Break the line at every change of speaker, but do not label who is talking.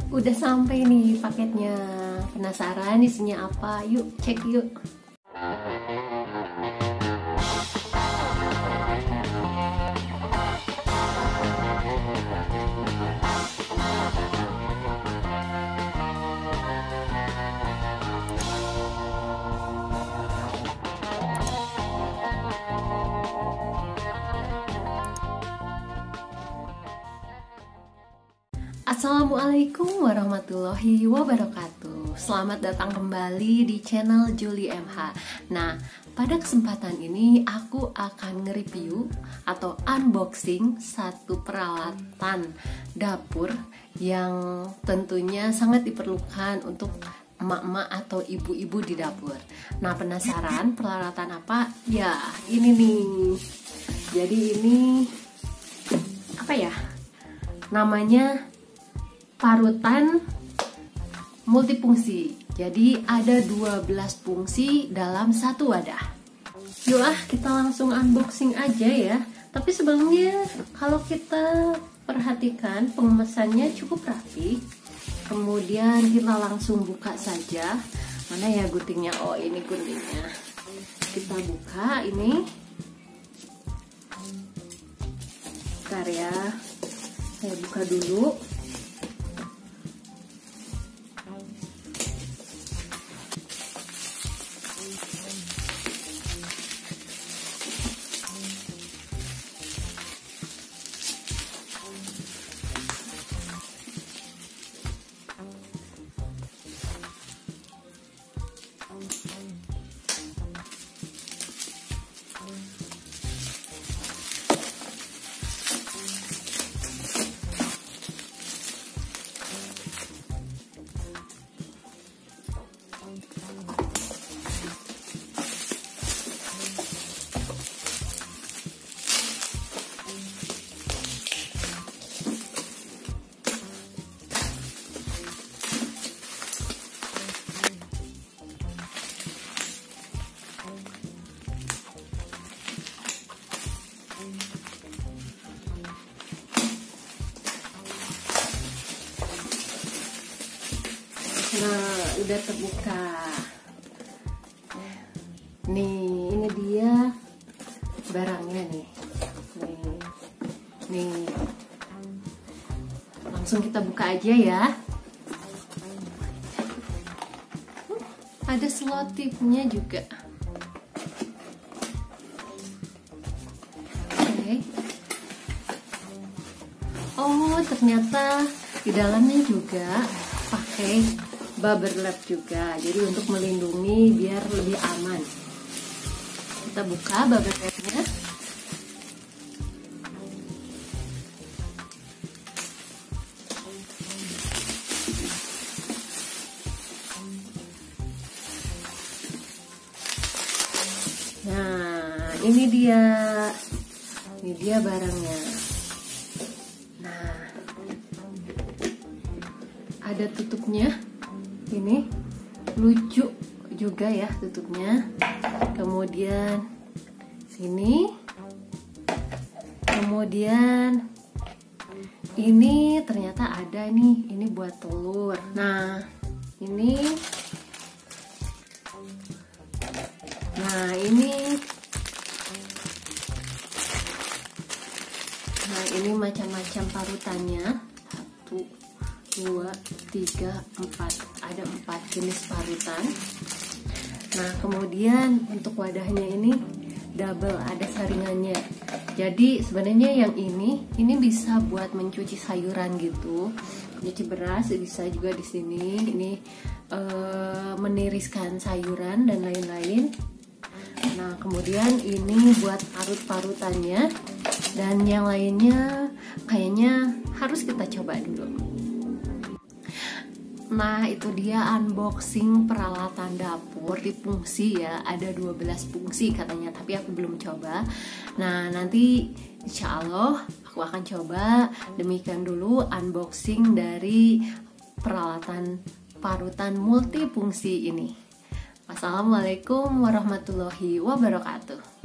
Udah sampai nih paketnya. Penasaran isinya apa? Yuk cek yuk. Assalamualaikum warahmatullahi wabarakatuh. Selamat datang kembali di channel Julie MH. Nah, pada kesempatan ini aku akan nge-review atau unboxing satu peralatan dapur yang tentunya sangat diperlukan untuk emak-emak atau ibu-ibu di dapur. Nah, penasaran peralatan apa? Ya, ini nih. Jadi ini apa ya? Namanya parutan multifungsi. Jadi ada 12 fungsi dalam satu wadah. Yuk kita langsung unboxing aja ya. Tapi sebelumnya kalau kita perhatikan pemesannya cukup rapi. Kemudian kita langsung buka saja. Mana ya guntingnya? Oh, ini guntingnya. Kita buka ini. Bentar ya. Saya buka dulu. Nah, udah terbuka. Nih, ini dia barangnya nih. Nih. Langsung kita buka aja ya. Ada selotipnya juga. Oke. Oh, ternyata di dalamnya juga pakai bubble wrap juga, jadi untuk melindungi biar lebih aman. Kita buka bubble wrapnya. Nah, ini dia barangnya. Nah, ada tutupnya. Ini lucu juga ya tutupnya. Kemudian sini. Kemudian ini ternyata ada nih, ini buat telur. Nah, ini macam-macam parutannya. 1, 2, 3, 4. Ada 4 jenis parutan. Nah, kemudian untuk wadahnya ini double, ada saringannya. Jadi sebenarnya yang ini bisa buat mencuci sayuran gitu, mencuci beras bisa juga di sini. Ini meniriskan sayuran dan lain-lain. Nah, kemudian ini buat parut-parutannya, dan yang lainnya kayaknya harus kita coba dulu. Nah, itu dia unboxing peralatan dapur di fungsi ya. Ada 12 fungsi katanya, tapi aku belum coba. Nah, nanti insya Allah aku akan coba. Demikian dulu unboxing dari peralatan parutan multifungsi ini. Wassalamualaikum warahmatullahi wabarakatuh.